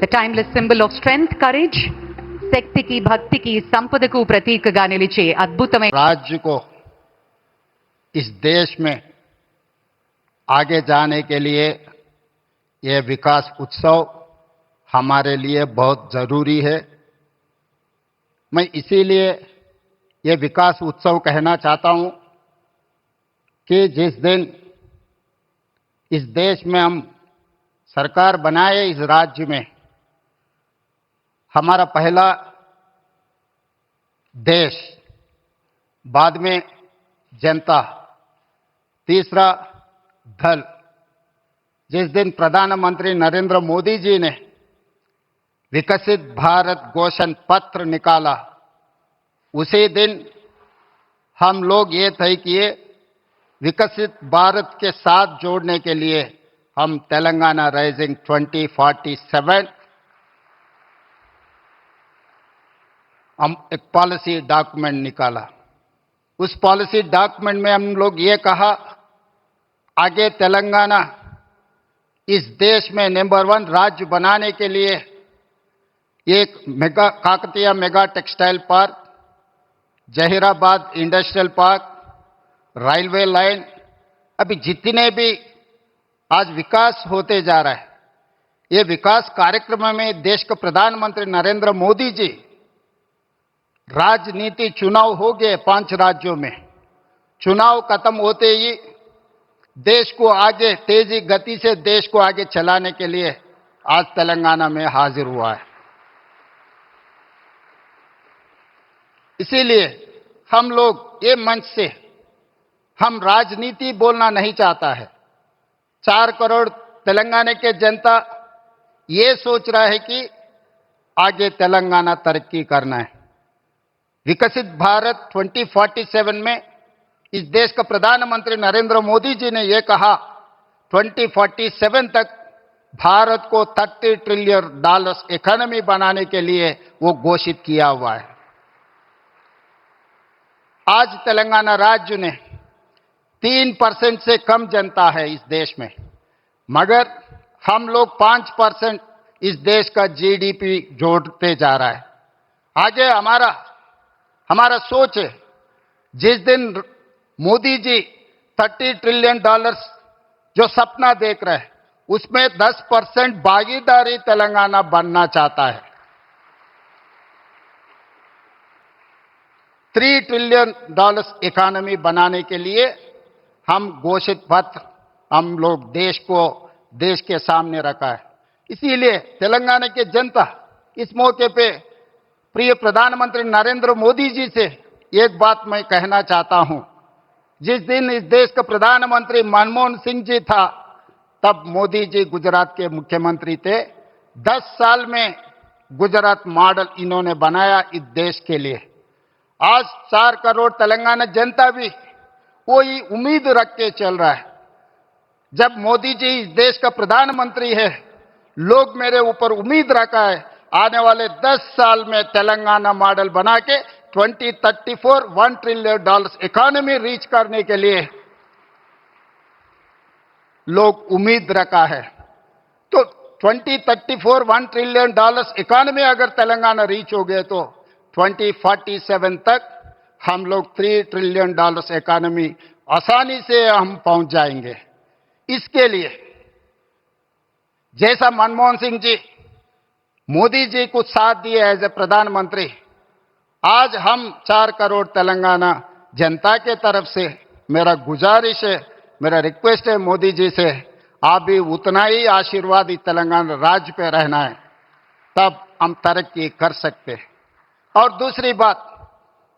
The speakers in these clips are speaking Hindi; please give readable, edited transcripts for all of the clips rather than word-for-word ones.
The timeless symbol of strength, courage, శక్తికి భక్తికి సంపదకు ప్రతీకగా నిలిచే అద్భుతమైన राज्य को इस देश में आगे जाने के लिए यह विकास उत्सव हमारे लिए बहुत जरूरी है। मैं इसीलिए यह विकास उत्सव कहना चाहता हूं कि जिस दिन इस देश में हम सरकार बनाए, इस राज्य में हमारा पहला देश, बाद में जनता, तीसरा दल, जिस दिन प्रधानमंत्री नरेंद्र मोदी जी ने विकसित भारत घोषण पत्र निकाला, उसी दिन हम लोग ये तय किए विकसित भारत के साथ जोड़ने के लिए हम तेलंगाना राइजिंग 2047 हम एक पॉलिसी डॉक्यूमेंट निकाला। उस पॉलिसी डॉक्यूमेंट में हम लोग ये कहा, आगे तेलंगाना इस देश में नंबर 1 राज्य बनाने के लिए एक mega Kakatiya mega textile park, Zaheerabad industrial park, railway line, अभी जितने भी आज विकास होते जा रहा है, ये विकास कार्यक्रम में देश के प्रधानमंत्री नरेंद्र मोदी जी, राजनीति चुनाव हो गए 5 राज्यों में, चुनाव खत्म होते ही देश को आगे तेजी गति से देश को आगे चलाने के लिए आज तेलंगाना में हाजिर हुआ है। इसीलिए हम लोग ये मंच से हम राजनीति बोलना नहीं चाहता है। 4 करोड़ तेलंगाना के जनता ये सोच रहा है कि आगे तेलंगाना तरक्की करना है। विकसित भारत 2047 में इस देश का प्रधानमंत्री नरेंद्र मोदी जी ने यह कहा 2047 तक भारत को $30 ट्रिलियन इकोनॉमी बनाने के लिए वो घोषित किया हुआ है। आज तेलंगाना राज्य ने 3% से कम जनता है इस देश में, मगर हम लोग 5% इस देश का जीडीपी जोड़ते जा रहा है। आगे हमारा सोच है, जिस दिन मोदी जी $30 ट्रिलियन जो सपना देख रहे हैं, उसमें 10% भागीदारी तेलंगाना बनना चाहता है। $3 ट्रिलियन इकोनॉमी बनाने के लिए हम घोषित पत्र हम लोग देश के सामने रखा है। इसीलिए तेलंगाना की जनता इस मौके पे प्रिय प्रधानमंत्री नरेंद्र मोदी जी से एक बात मैं कहना चाहता हूं। जिस दिन इस देश का प्रधानमंत्री मनमोहन सिंह जी था, तब मोदी जी गुजरात के मुख्यमंत्री थे। 10 साल में गुजरात मॉडल इन्होंने बनाया इस देश के लिए। आज 4 करोड़ तेलंगाना जनता भी कोई उम्मीद रख के चल रहा है। जब मोदी जी इस देश का प्रधानमंत्री है, लोग मेरे ऊपर उम्मीद रखा है, आने वाले 10 साल में तेलंगाना मॉडल बना के 2034 $1 ट्रिलियन इकोनॉमी रीच करने के लिए लोग उम्मीद रखा है। तो 2034 $1 ट्रिलियन इकोनॉमी अगर तेलंगाना रीच हो गए तो 2047 तक हम लोग $3 ट्रिलियन इकोनॉमी आसानी से हम पहुंच जाएंगे। इसके लिए जैसा मनमोहन सिंह जी, मोदी जी को साथ दिए एज ए प्रधानमंत्री, आज हम 4 करोड़ तेलंगाना जनता के तरफ से मेरा गुजारिश है, मेरा रिक्वेस्ट है मोदी जी से, आप भी उतना ही आशीर्वाद इस तेलंगाना राज्य पे रहना है, तब हम तरक्की कर सकते हैं। और दूसरी बात,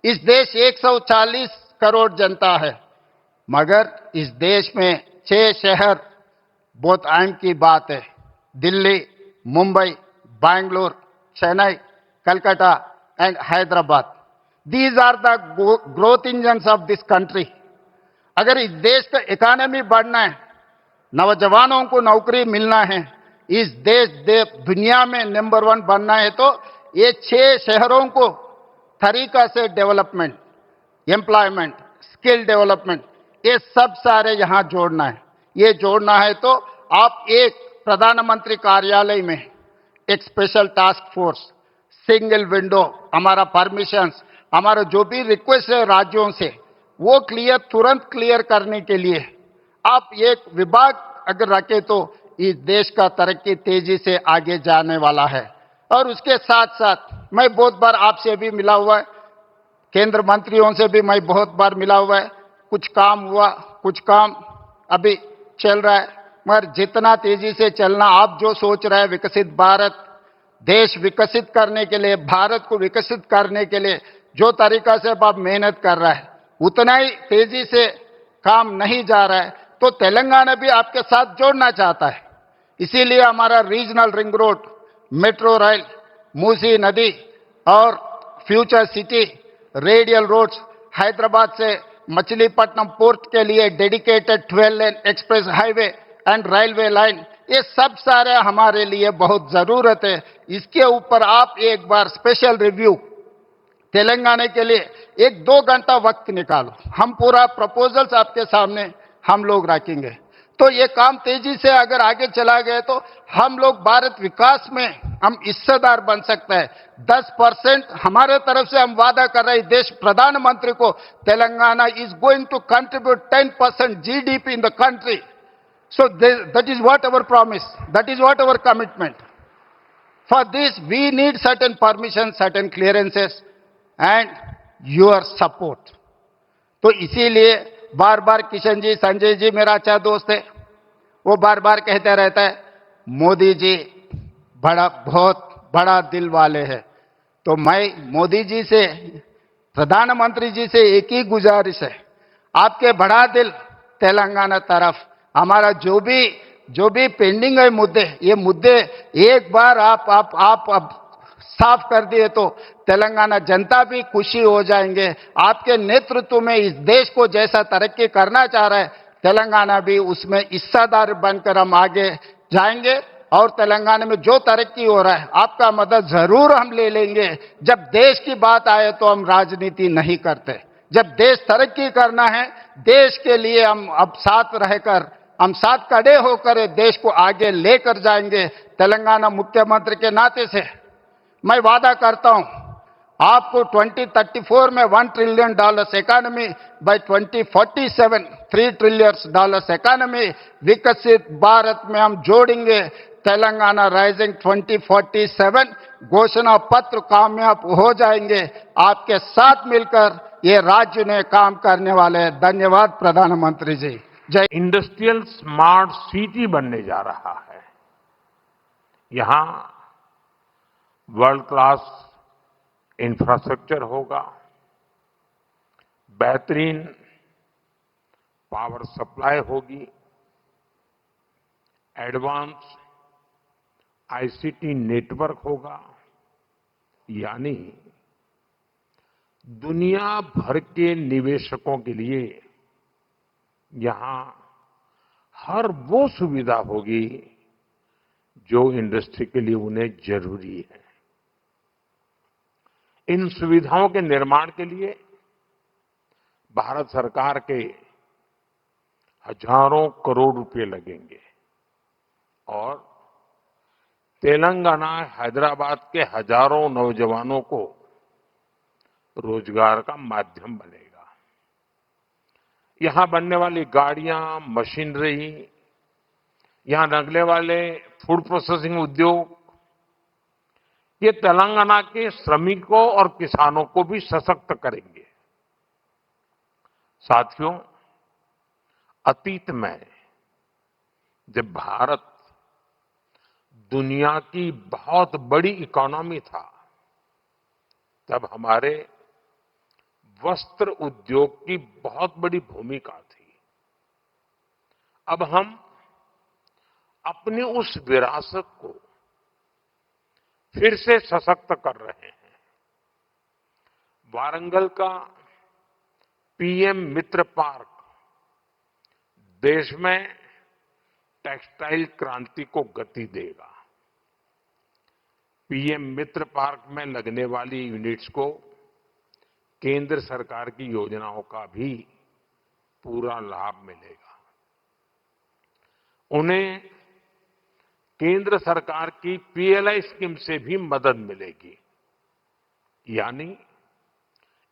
इस देश 140 करोड़ जनता है, मगर इस देश में 6 शहर बहुत अहम की बात है। Delhi, Mumbai, Bangalore, Chennai, Calcutta and Hyderabad. These are the growth engines of this country. अगर इस देश का इकोनॉमी बढ़ना है, नौजवानों को नौकरी मिलना है, इस दुनिया में नंबर 1 बनना है, तो ये 6 शहरों को तरीका से डेवलपमेंट, एम्प्लॉयमेंट, स्किल डेवलपमेंट, ये सब सारे यहां जोड़ना है। ये जोड़ना है तो आप एक प्रधानमंत्री कार्यालय में एक special task force, single window, हमारा परमिशंस, हमारा जो भी रिक्वेस्ट है राज्यों से वो तुरंत क्लियर करने के लिए आप एक विभाग अगर रखे तो इस देश का तरक्की तेजी से आगे जाने वाला है। और उसके साथ साथ मैं बहुत बार आपसे भी मिला हुआ है, केंद्र मंत्रियों से भी मैं बहुत बार मिला हुआ है, कुछ काम हुआ, कुछ काम अभी चल रहा है, मगर जितना तेजी से चलना आप जो सोच रहे हैं विकसित भारत, देश विकसित करने के लिए, भारत को विकसित करने के लिए जो तरीका से आप मेहनत कर रहा है उतना ही तेजी से काम नहीं जा रहा है, तो तेलंगाना भी आपके साथ जोड़ना चाहता है। इसीलिए हमारा regional ring road, metro rail, Musi नदी और future city, radial roads, Hyderabad से मछलीपट्टनम पोर्ट के लिए dedicated 12 lane express highway and railway line, ये सब सारे हमारे लिए बहुत जरूरत है। इसके ऊपर आप एक बार स्पेशल रिव्यू तेलंगाना के लिए 1-2 घंटा वक्त निकालो, हम पूरा प्रपोजल्स आपके सामने हम लोग रखेंगे। तो ये काम तेजी से अगर आगे चला गया तो हम लोग भारत विकास में हम हिस्सेदार बन सकते हैं। 10% हमारे तरफ से हम वादा कर रहे हैं देश प्रधानमंत्री को, Telangana is going to contribute 10% GDP in the country. So that is what our promise, that is what our commitment. For this we need certain permissions, certain clearances and your support. तो इसीलिए बार बार किशन जी, संजय जी मेरा अच्छा दोस्त है, वो बार बार कहते रहता है मोदी जी बहुत बड़ा दिल वाले हैं। तो मैं मोदी जी से, प्रधानमंत्री जी से एक ही गुजारिश है, आपके बड़ा दिल तेलंगाना तरफ हमारा जो भी पेंडिंग है मुद्दे, ये मुद्दे एक बार आप अब साफ कर दिए तो तेलंगाना जनता भी खुशी हो जाएंगे। आपके नेतृत्व में इस देश को जैसा तरक्की करना चाह रहा है, तेलंगाना भी उसमें हिस्सेदार बनकर हम आगे जाएंगे। और तेलंगाना में जो तरक्की हो रहा है आपका मदद जरूर हम ले लेंगे। जब देश की बात आए तो हम राजनीति नहीं करते, जब देश तरक्की करना है, देश के लिए हम अब साथ रहकर, हम साथ खड़े होकर देश को आगे लेकर जाएंगे। तेलंगाना मुख्यमंत्री के नाते से मैं वादा करता हूं आपको 2034 में $1 trillion economy, by 2047 $3 trillion economy, विकसित भारत में हम जोड़ेंगे। तेलंगाना राइजिंग 2047 घोषणा पत्र कामयाब हो जाएंगे। आपके साथ मिलकर ये राज्य ने काम करने वाले हैं। धन्यवाद प्रधानमंत्री जी। जय। इंडस्ट्रियल स्मार्ट सिटी बनने जा रहा है। यहां वर्ल्ड क्लास इंफ्रास्ट्रक्चर होगा, बेहतरीन पावर सप्लाई होगी, एडवांस आईसीटी नेटवर्क होगा, यानी दुनिया भर के निवेशकों के लिए यहां हर वो सुविधा होगी जो इंडस्ट्री के लिए उन्हें जरूरी है। इन सुविधाओं के निर्माण के लिए भारत सरकार के हजारों करोड़ रुपए लगेंगे और तेलंगाना, हैदराबाद के हजारों नौजवानों को रोजगार का माध्यम बनेगा। यहां बनने वाली गाड़ियां, मशीनरी, यहां लगने वाले फूड प्रोसेसिंग उद्योग, ये तेलंगाना के श्रमिकों और किसानों को भी सशक्त करेंगे। साथियों, अतीत में जब भारत दुनिया की बहुत बड़ी इकोनॉमी था, तब हमारे वस्त्र उद्योग की बहुत बड़ी भूमिका थी। अब हम अपनी उस विरासत को फिर से सशक्त कर रहे हैं। वारंगल का पीएम मित्र पार्क देश में टेक्सटाइल क्रांति को गति देगा। पीएम मित्र पार्क में लगने वाली यूनिट्स को केंद्र सरकार की योजनाओं का भी पूरा लाभ मिलेगा। उन्हें केंद्र सरकार की पीएलआई स्कीम से भी मदद मिलेगी। यानी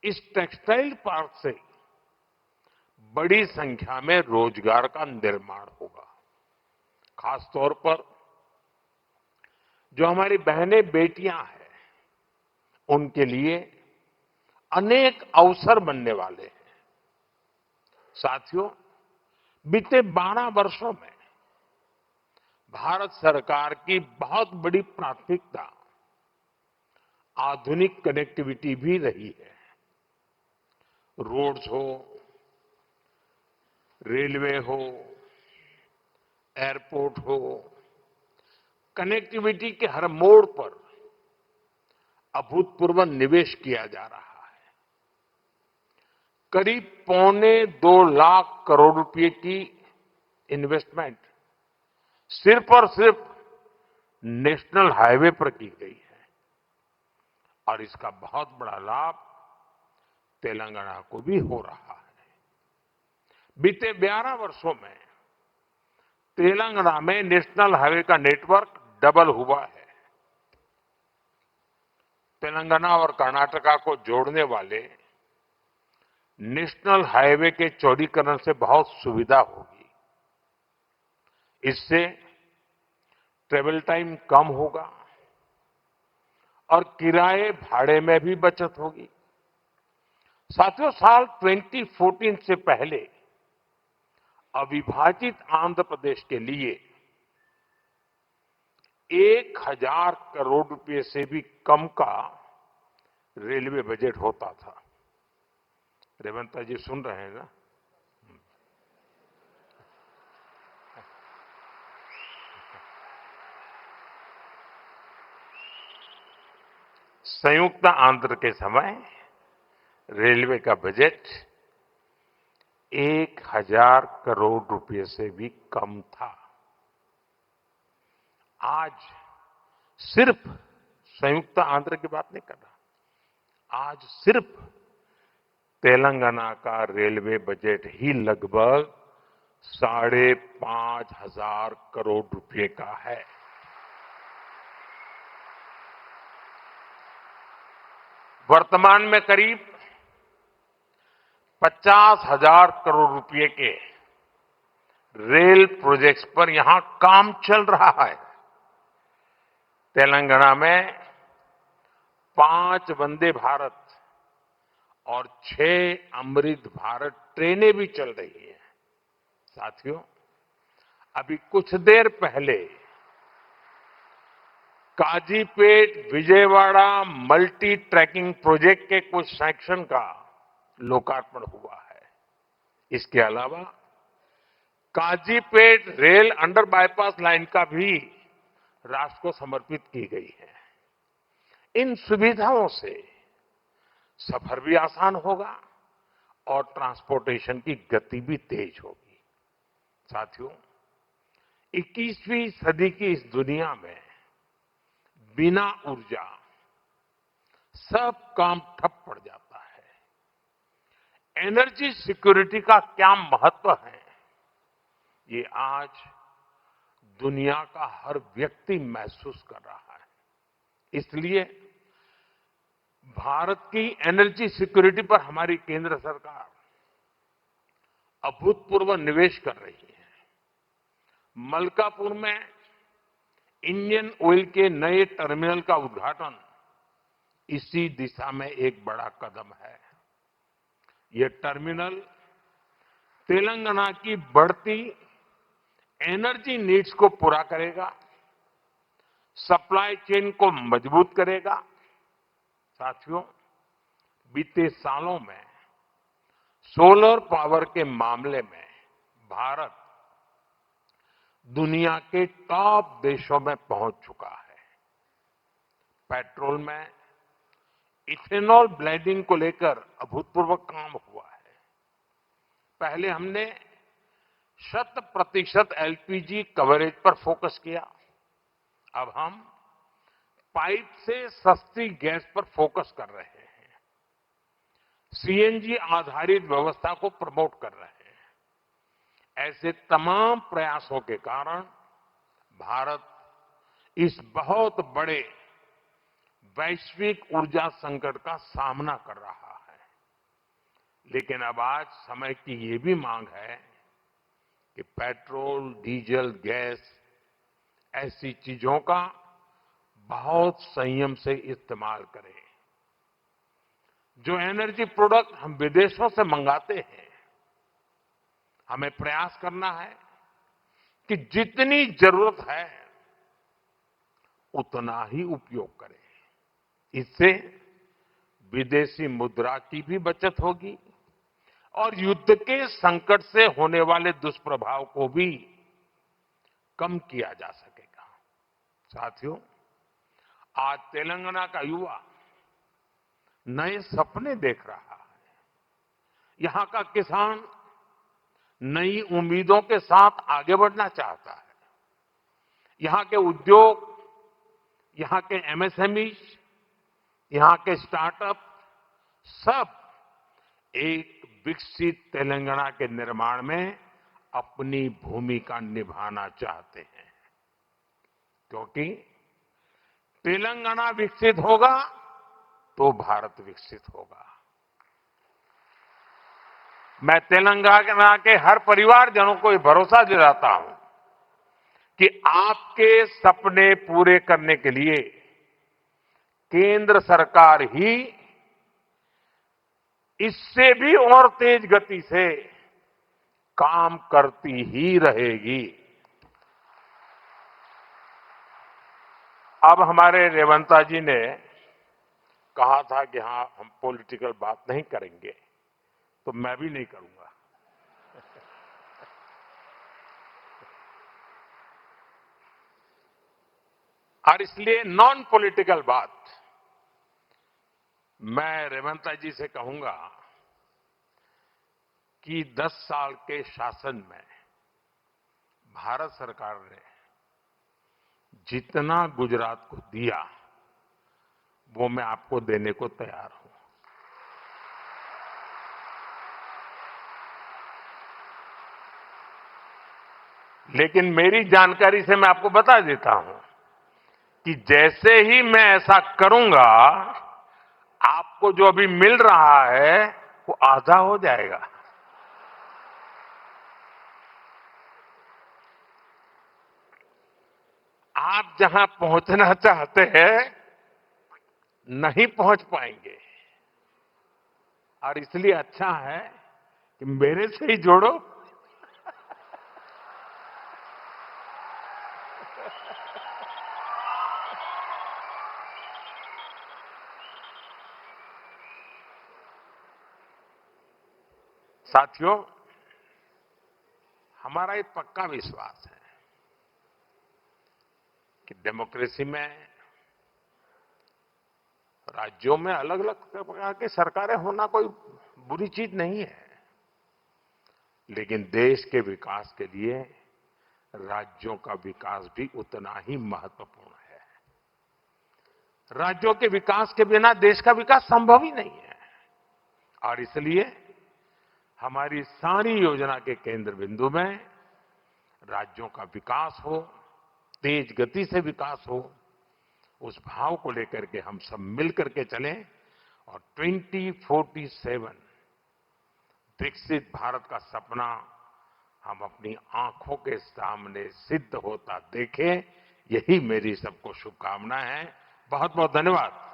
इस टेक्सटाइल पार्क से बड़ी संख्या में रोजगार का निर्माण होगा। खास तौर पर जो हमारी बहनें बेटियां हैं, उनके लिए अनेक अवसर बनने वाले हैं। साथियों, बीते 12 वर्षों में भारत सरकार की बहुत बड़ी प्राथमिकता आधुनिक कनेक्टिविटी भी रही है। रोड्स हो, रेलवे हो, एयरपोर्ट हो, कनेक्टिविटी के हर मोड़ पर अभूतपूर्व निवेश किया जा रहा है। करीब 1.25 लाख करोड़ रुपए की इन्वेस्टमेंट सिर्फ और सिर्फ नेशनल हाईवे पर की गई है और इसका बहुत बड़ा लाभ तेलंगाना को भी हो रहा है। बीते 11 वर्षों में तेलंगाना में नेशनल हाईवे का नेटवर्क डबल हुआ है। तेलंगाना और कर्नाटका को जोड़ने वाले नेशनल हाईवे के चौड़ीकरण से बहुत सुविधा होगी। इससे ट्रेवल टाइम कम होगा और किराए भाड़े में भी बचत होगी। साथियों, साल 2014 से पहले अविभाजित आंध्र प्रदेश के लिए 1,000 करोड़ रुपए से भी कम का रेलवे बजट होता था। रेवंता जी सुन रहे हैं ना? संयुक्त आंध्र के समय रेलवे का बजट 1,000 करोड़ रुपए से भी कम था। आज सिर्फ संयुक्त आंध्र की बात नहीं कर रहा, आज सिर्फ तेलंगाना का रेलवे बजट ही लगभग 5,500 करोड़ रुपए का है। वर्तमान में करीब 50,000 करोड़ रुपए के रेल प्रोजेक्ट्स पर यहां काम चल रहा है। तेलंगाना में 5 वंदे भारत और 6 अमृत भारत ट्रेनें भी चल रही हैं। साथियों, अभी कुछ देर पहले Kazipet Vijayawada multi tracking project के कुछ सेक्शन का लोकार्पण हुआ है। इसके अलावा Kazipet rail under bypass line का भी राष्ट्र को समर्पित की गई है। इन सुविधाओं से सफर भी आसान होगा और ट्रांसपोर्टेशन की गति भी तेज होगी। साथियों, 21वीं सदी की इस दुनिया में बिना ऊर्जा सब काम ठप पड़ जाता है। एनर्जी सिक्योरिटी का क्या महत्व है, ये आज दुनिया का हर व्यक्ति महसूस कर रहा है। इसलिए भारत की एनर्जी सिक्योरिटी पर हमारी केंद्र सरकार अभूतपूर्व निवेश कर रही है। मलकापुर में इंडियन ऑयल के नए टर्मिनल का उद्घाटन इसी दिशा में एक बड़ा कदम है। यह टर्मिनल तेलंगाना की बढ़ती एनर्जी नीड्स को पूरा करेगा, सप्लाई चेन को मजबूत करेगा। साथियों, बीते सालों में सोलर पावर के मामले में भारत दुनिया के टॉप देशों में पहुंच चुका है। पेट्रोल में इथेनॉल ब्लेंडिंग को लेकर अभूतपूर्व काम हुआ है। पहले हमने 100% एलपीजी कवरेज पर फोकस किया, अब हम पाइप से सस्ती गैस पर फोकस कर रहे हैं। सीएनजी आधारित व्यवस्था को प्रमोट कर रहे हैं। ऐसे तमाम प्रयासों के कारण भारत इस बहुत बड़े वैश्विक ऊर्जा संकट का सामना कर रहा है। लेकिन अब आज समय की ये भी मांग है कि पेट्रोल, डीजल, गैस ऐसी चीजों का बहुत संयम से इस्तेमाल करें। जो एनर्जी प्रोडक्ट हम विदेशों से मंगाते हैं, हमें प्रयास करना है कि जितनी जरूरत है उतना ही उपयोग करें। इससे विदेशी मुद्रा की भी बचत होगी और युद्ध के संकट से होने वाले दुष्प्रभाव को भी कम किया जा सकेगा। साथियों, आज तेलंगाना का युवा नए सपने देख रहा है। यहां का किसान नई उम्मीदों के साथ आगे बढ़ना चाहता है। यहां के उद्योग, यहां के एमएसएमई, यहां के स्टार्टअप सब एक विकसित तेलंगाना के निर्माण में अपनी भूमिका निभाना चाहते हैं, क्योंकि तेलंगाना विकसित होगा तो भारत विकसित होगा। मैं तेलंगाना के हर परिवारजनों को ये भरोसा दिलाता हूं कि आपके सपने पूरे करने के लिए केंद्र सरकार ही इससे भी और तेज गति से काम करती ही रहेगी। अब हमारे रेवंता जी ने कहा था कि हां, हम पॉलिटिकल बात नहीं करेंगे, तो मैं भी नहीं करूंगा। और इसलिए नॉन पॉलिटिकल बात मैं रेवंता जी से कहूंगा कि 10 साल के शासन में भारत सरकार ने जितना गुजरात को दिया वो मैं आपको देने को तैयार हूं। लेकिन मेरी जानकारी से मैं आपको बता देता हूं कि जैसे ही मैं ऐसा करूंगा, आपको जो अभी मिल रहा है वो आधा हो जाएगा। आप जहां पहुंचना चाहते हैं नहीं पहुंच पाएंगे, और इसलिए अच्छा है कि मेरे से ही जोड़ो। साथियों, हमारा एक पक्का विश्वास है कि डेमोक्रेसी में राज्यों में अलग अलग प्रकार की सरकारें होना कोई बुरी चीज नहीं है, लेकिन देश के विकास के लिए राज्यों का विकास भी उतना ही महत्वपूर्ण है। राज्यों के विकास के बिना देश का विकास संभव ही नहीं है, और इसलिए हमारी सारी योजना के केंद्र बिंदु में राज्यों का विकास हो, तेज गति से विकास हो, उस भाव को लेकर के हम सब मिलकर के चलें और 2047 विकसित भारत का सपना हम अपनी आंखों के सामने सिद्ध होता देखें। यही मेरी सबको शुभकामनाएं है। बहुत बहुत धन्यवाद।